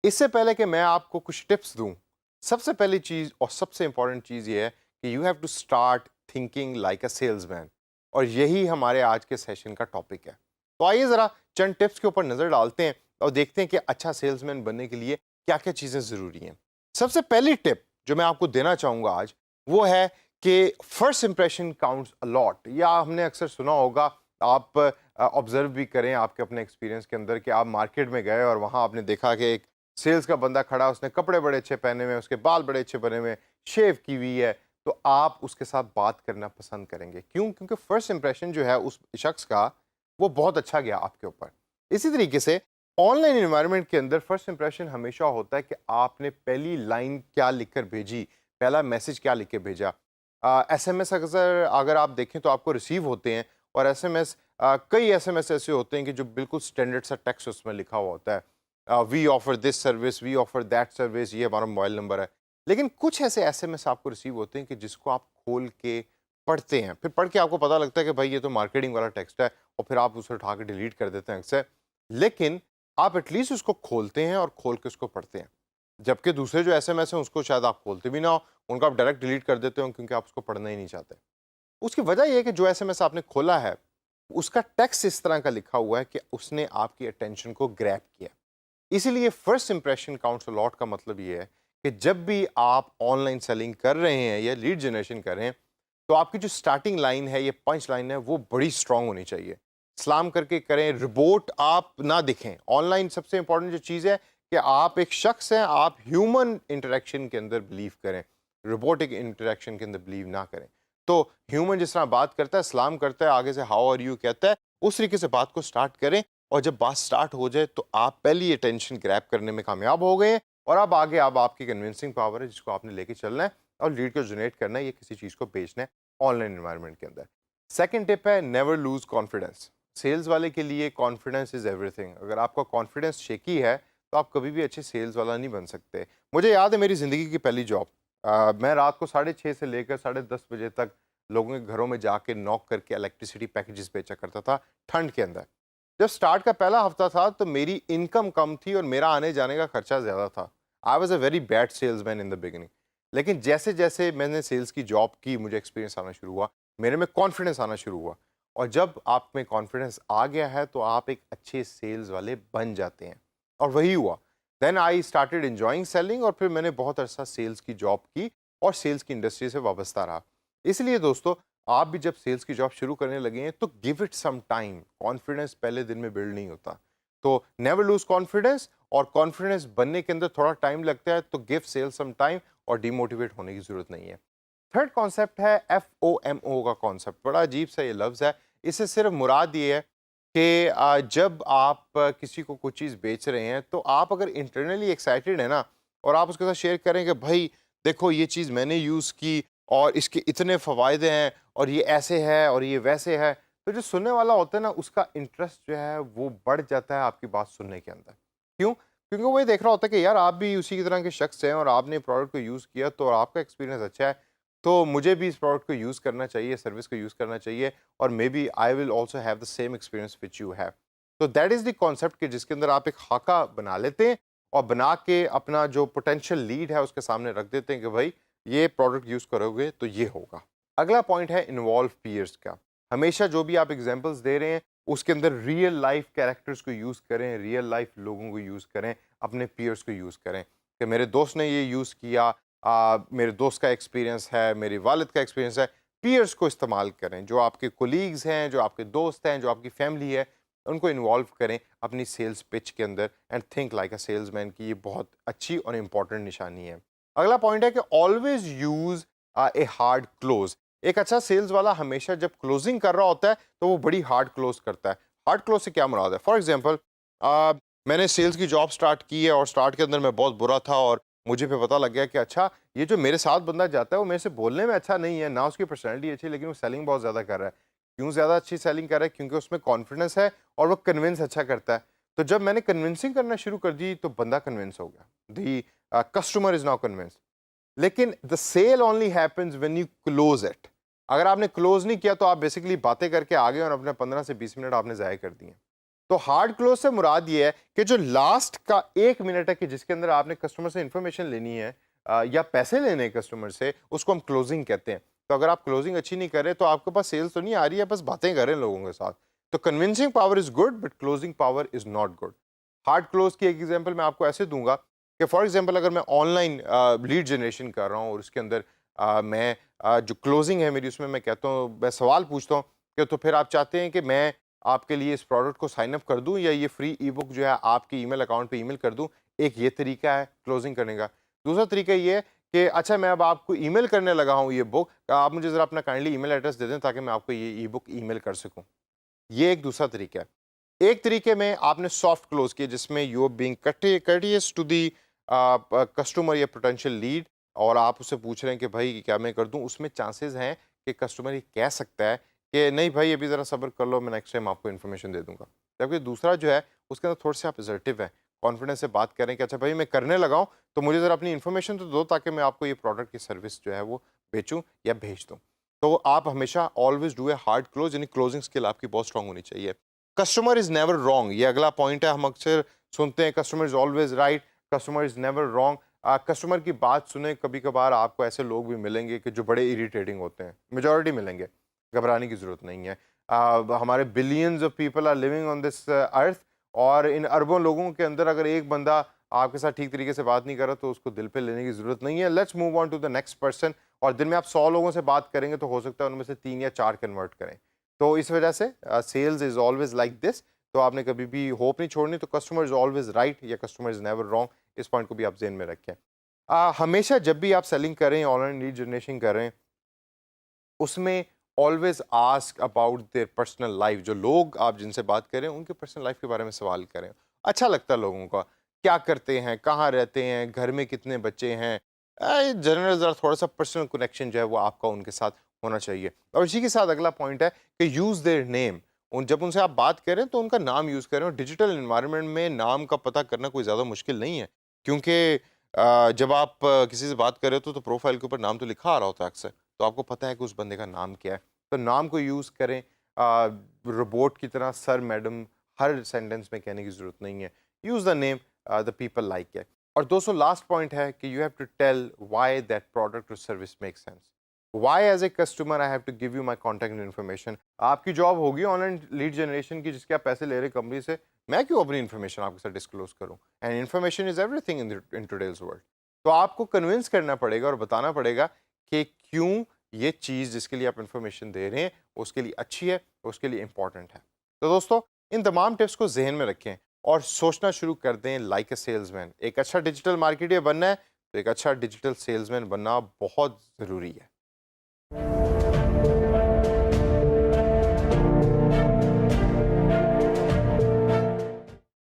इससे पहले कि मैं आपको कुछ टिप्स दूं, सबसे पहली चीज और सबसे इंपॉर्टेंट चीज ये है कि you have to start thinking like a salesman. और यही हमारे आज के सेशन का टॉपिक है। तो आइए जरा चंद टिप्स के ऊपर नजर डालते हैं और देखते हैं कि अच्छा सेल्समैन बनने के लिए क्या क्या चीजें जरूरी हैं। सबसे पहली टिप जो मैं आपको देना चाहूंगा आज, वो है कि first impression counts a lot. या हमने अक्सर सुना होगा, आप ऑब्जर्व भी करें आपके अपने एक्सपीरियंस के अंदर, कि आप मार्केट में गए और वहां आपने देखा कि एक सेल्स का बंदा खड़ा, उसने कपड़े बड़े अच्छे पहने हुए, उसके बाल बड़े अच्छे बने हुए, शेव की हुई है, तो आप उसके साथ बात करना पसंद करेंगे। क्यों? क्योंकि फर्स्ट इंप्रेशन जो है उस शख्स का, वो बहुत अच्छा गया आपके ऊपर। इसी तरीके से ऑनलाइन एनवायरनमेंट के अंदर फर्स्ट इंप्रेशन हमेशा होता है कि आपने पहली लाइन क्या लिखकर भेजी, पहला मैसेज क्या लिख के भेजा। एसएमएस अक्सर अगर आप देखें तो आपको रिसीव होते हैं, और एसएमएस कई एसएमएस ऐसे होते हैं कि जो बिल्कुल स्टैंडर्ड सा टेक्स्ट उसमें लिखा हुआ होता है, we offer this service, we offer that service, ये हमारा मोबाइल नंबर है। लेकिन कुछ ऐसे एसएमएस आपको रिसीव होते हैं कि जिसको आप खोल के पढ़ते हैं, फिर पढ़ के आपको पता लगता है कि भाई ये तो मार्केटिंग वाला टेक्स्ट है, और फिर आप उसे उठा के डिलीट कर देते हैं अक्सर। लेकिन आप एटलीस्ट उसको खोलते हैं और खोल के उसको पढ़ते हैं। जबकि दूसरे जो एसएमएस हैं उसको शायद आप खोलते भी ना हो, उनको आप डायरेक्ट डिलीट कर देते हो क्योंकि आप उसको पढ़ना ही नहीं चाहते। उसकी वजह ये है कि जो एसएमएस आपने खोला है, उसका टेक्स्ट इस तरह का लिखा हुआ है कि उसने आपकी अटेंशन को ग्रैब किया। इसीलिए first impression counts a lot का मतलब ये है कि जब भी आप ऑनलाइन सेलिंग कर रहे हैं या लीड जनरेशन कर रहे हैं, तो आपकी जो स्टार्टिंग लाइन है, ये पंच लाइन है, वो बड़ी स्ट्रांग होनी चाहिए। सलाम करके करें, रिपोर्ट आप ना दिखें। ऑनलाइन सबसे इंपॉर्टेंट जो चीज़ है कि आप एक शख्स हैं, आप ह्यूमन इंटरेक्शन के अंदर बिलीव करें, रोबोटिक इंटरेक्शन के अंदर बिलीव ना करें। तो ह्यूमन जिस तरह बात करता है, सलाम करता है, आगे से हाउ आर यू कहता है, उस तरीके से बात को स्टार्ट करें। और जब बात स्टार्ट हो जाए तो आप पहली अटेंशन ग्रैब करने में कामयाब हो गए हैं, और अब आगे अब आपकी कन्विंसिंग पावर है जिसको आपने लेके चलना है और लीड को जनरेट करना है, ये किसी चीज़ को बेचना है ऑनलाइन एनवायरनमेंट के अंदर। सेकंड टिप है नेवर लूज कॉन्फिडेंस। सेल्स वाले के लिए कॉन्फिडेंस इज एवरीथिंग। अगर आपका कॉन्फिडेंस शेकी है तो आप कभी भी अच्छे सेल्स वाला नहीं बन सकते। मुझे याद है मेरी ज़िंदगी की पहली जॉब, मैं रात को 6:30 से लेकर 10:30 बजे तक लोगों के घरों में जाके नॉक करके इलेक्ट्रिसिटी पैकेजेस बेचा करता था, ठंड के अंदर। जब स्टार्ट का पहला हफ्ता था तो मेरी इनकम कम थी और मेरा आने जाने का खर्चा ज़्यादा था। I was a very bad salesman in the beginning. लेकिन जैसे जैसे मैंने सेल्स की जॉब की, मुझे एक्सपीरियंस आना शुरू हुआ, मेरे में कॉन्फिडेंस आना शुरू हुआ। और जब आप में कॉन्फिडेंस आ गया है तो आप एक अच्छे सेल्स वाले बन जाते हैं, और वही हुआ। Then I started enjoying selling, और फिर मैंने बहुत अरसा सेल्स की जॉब की और सेल्स की इंडस्ट्री से वाबस्ता रहा। इसलिए दोस्तों, आप भी जब सेल्स की जॉब शुरू करने लगे हैं तो give it some time. Confidence पहले दिन में बिल्ड नहीं होता। तो नेवर लूज कॉन्फिडेंस, और कॉन्फिडेंस बनने के अंदर थोड़ा टाइम लगता है, तो गिव सेल्स सम टाइम और डिमोटिवेट होने की जरूरत नहीं है। थर्ड कॉन्सेप्ट है FOMO का कॉन्सेप्ट। बड़ा अजीब सा ये लफ्ज़ है। इससे सिर्फ मुराद ये है कि जब आप किसी को कुछ चीज़ बेच रहे हैं तो आप अगर इंटरनली एक्साइटेड है ना, और आप उसके साथ शेयर करें कि भाई देखो ये चीज़ मैंने यूज़ की और इसके इतने फ़वायदे हैं, और ये ऐसे है और ये वैसे है, तो जो सुनने वाला होता है ना, उसका इंटरेस्ट जो है वो बढ़ जाता है आपकी बात सुनने के अंदर। क्यों? क्योंकि वो ये देख रहा होता है कि यार आप भी उसी की तरह के शख्स हैं और आपने प्रोडक्ट को यूज़ किया तो आपका एक्सपीरियंस अच्छा है, तो मुझे भी इस प्रोडक्ट को यूज़ करना चाहिए, सर्विस को यूज़ करना चाहिए, और maybe I will also have the same experience which you have. तो दैट इज़ द कॉन्सेप्ट कि जिसके अंदर आप एक खाका बना लेते हैं और बना के अपना जो पोटेंशियल लीड है उसके सामने रख देते हैं कि भाई ये प्रोडक्ट यूज़ करोगे तो ये होगा। अगला पॉइंट है इन्वॉल्व पीयर्स का। हमेशा जो भी आप एग्जांपल्स दे रहे हैं उसके अंदर रियल लाइफ कैरेक्टर्स को यूज़ करें, रियल लाइफ लोगों को यूज़ करें, अपने पीयर्स को यूज़ करें कि मेरे दोस्त ने ये यूज़ किया, मेरे दोस्त का एक्सपीरियंस है, मेरे वालिद का एक्सपीरियंस है। पीयर्स को इस्तेमाल करें, जो आपके कोलीग्स हैं, जो आपके दोस्त हैं, जो आपकी फैमिली है, उनको इन्वॉल्व करें अपनी सेल्स पिच के अंदर, and think like a salesman की। ये बहुत अच्छी और इंपॉर्टेंट निशानी है। अगला पॉइंट है कि always use a hard close. एक अच्छा सेल्स वाला हमेशा जब क्लोजिंग कर रहा होता है तो वो बड़ी हार्ड क्लोज करता है। हार्ड क्लोज से क्या मुराद है? फॉर एग्जाम्पल, मैंने सेल्स की जॉब स्टार्ट की है और स्टार्ट के अंदर मैं बहुत बुरा था, और मुझे फिर पता लग गया कि अच्छा ये जो मेरे साथ बंदा जाता है वो मेरे से बोलने में अच्छा नहीं है, ना उसकी पर्सनैलिटी अच्छी है, लेकिन वो सेलिंग बहुत ज़्यादा कर रहा है। क्यों ज़्यादा अच्छी सेलिंग कर रहा है? क्योंकि उसमें कॉन्फिडेंस है और वो कन्विंस अच्छा करता है। तो जब मैंने कन्विंसिंग करना शुरू कर दी तो बंदा कन्विंस हो गया। The customer is now convinced. लेकिन the sale only happens when you close it. अगर आपने क्लोज नहीं किया तो आप बेसिकली बातें करके आ गए और अपने 15 से 20 मिनट आपने ज़ाया कर दिए। तो हार्ड क्लोज से मुराद ये है कि जो लास्ट का 1 मिनट है कि जिसके अंदर आपने कस्टमर से इंफॉर्मेशन लेनी है या पैसे लेने हैं कस्टमर से, उसको हम क्लोजिंग कहते हैं। तो अगर आप क्लोजिंग अच्छी नहीं कर रहे तो आपके पास सेल्स तो नहीं आ रही है, बस बातें कर रहे हैं लोगों के साथ। तो convincing power is good but closing power is not good. Hard close की एक एग्जांपल मैं आपको ऐसे दूंगा कि फॉर एग्जांपल अगर मैं ऑनलाइन लीड जनरेशन कर रहा हूँ और उसके अंदर मैं जो क्लोजिंग है मेरी, उसमें मैं कहता हूँ, मैं सवाल पूछता हूँ कि तो फिर आप चाहते हैं कि मैं आपके लिए इस प्रोडक्ट को साइन अप कर दूं या ये फ्री ई बुक जो है आपके ईमेल अकाउंट पे ईमेल कर दूं। एक ये तरीका है क्लोजिंग करने का। दूसरा तरीका ये है कि अच्छा मैं अब आपको ईमेल करने लगा हूं ये बुक, आप मुझे ज़रा अपना काइंडली ईमेल एड्रेस दे दें ताकि मैं आपको ये ई बुक ईमेल कर सकूं। ये एक दूसरा तरीका है। एक तरीके में आपने सॉफ्ट क्लोज किया जिसमें you are being courteous to the customer या पोटेंशियल लीड, और आप उससे पूछ रहे हैं कि भाई क्या मैं कर दूं। उसमें चांसेस हैं कि कस्टमर ये कह सकता है कि नहीं भाई अभी ज़रा सब्र कर लो, मैं नेक्स्ट टाइम आपको इन्फॉर्मेशन दे दूंगा। जबकि दूसरा जो है उसके अंदर थोड़े से आप असर्टिव हैं, कॉन्फिडेंस से बात करें कि अच्छा भाई मैं करने लगा हूँ तो मुझे ज़रा अपनी इन्फॉर्मेशन तो दो ताकि मैं आपको ये प्रोडक्ट की सर्विस जो है वो बेचूँ या भेज दूँ। तो आप हमेशा always do a hard close, यानी क्लोजिंग स्किल आपकी बहुत स्ट्रांग होनी चाहिए। कस्टमर इज नेवर रॉन्ग, ये अगला पॉइंट है। हम अक्सर सुनते हैं customer is always right, customer is never wrong. Customer की बात सुने, कभी कभार आपको ऐसे लोग भी मिलेंगे कि जो बड़े इरिटेटिंग होते हैं, मेजॉरिटी मिलेंगे, घबराने की ज़रूरत नहीं है। हमारे billions of people are living on this earth, और इन अरबों लोगों के अंदर अगर एक बंदा आपके साथ ठीक तरीके से बात नहीं कर रहा तो उसको दिल पे लेने की ज़रूरत नहीं है। Let's move on to the next person. और दिन में आप 100 लोगों से बात करेंगे तो हो सकता है उनमें से 3 या 4 कन्वर्ट करें। तो इस वजह से sales is always like this. तो आपने कभी भी होप नहीं छोड़नी। तो कस्टमर इज ऑलवेज राइट या कस्टमर इज नेवर रॉन्ग, इस पॉइंट को भी आप जेहन में रखें। हमेशा जब भी आप सेलिंग कर रहे हैं, ऑनलाइन लीड जनरेशन कर रहे हैं, उसमें always ask about their personal life. जो लोग आप जिनसे बात करें उनके पर्सनल लाइफ के बारे में सवाल करें। अच्छा लगता है लोगों का, क्या करते हैं, कहाँ रहते हैं, घर में कितने बच्चे हैं, जनरल ज़रा थोड़ा सा पर्सनल कनेक्शन जो है वो आपका उनके साथ होना चाहिए। और इसी के साथ अगला पॉइंट है कि यूज़ देयर नेम। उन जब उनसे आप बात करें तो उनका नाम यूज़ करें। और डिजिटल इन्वायरमेंट में नाम का पता करना कोई ज़्यादा मुश्किल नहीं है, क्योंकि जब आप किसी से बात कर रहे हो तो प्रोफाइल के ऊपर नाम तो लिखा आ रहा होता है अक्सर, तो आपको पता है कि उस बंदे का नाम क्या है। तो नाम को यूज़ करें। रोबोट की तरह सर मैडम हर सेंटेंस में कहने की ज़रूरत नहीं है। Use the name the people like it. और दोस्तों लास्ट पॉइंट है कि you have to tell why that product और service make sense. Why as a customer I have to give you my contact information. आपकी job होगी online lead generation की जिसके आप पैसे ले रहे कंपनी से, मैं क्यों अपनी इन्फॉर्मेशन आपके साथ डिस्क्लोज करूँ? And information is everything in today's world. तो आपको कन्विंस करना पड़ेगा और बताना पड़ेगा कि क्यों ये चीज़ जिसके लिए आप इन्फॉर्मेशन दे रहे हैं उसके लिए अच्छी है, उसके लिए इंपॉर्टेंट है। तो दोस्तों इन तमाम टिप्स को जहन में रखें और सोचना शुरू कर दें लाइक अ सेल्समैन। एक अच्छा डिजिटल मार्केटर बनना है तो एक अच्छा डिजिटल सेल्समैन बनना बहुत ज़रूरी है।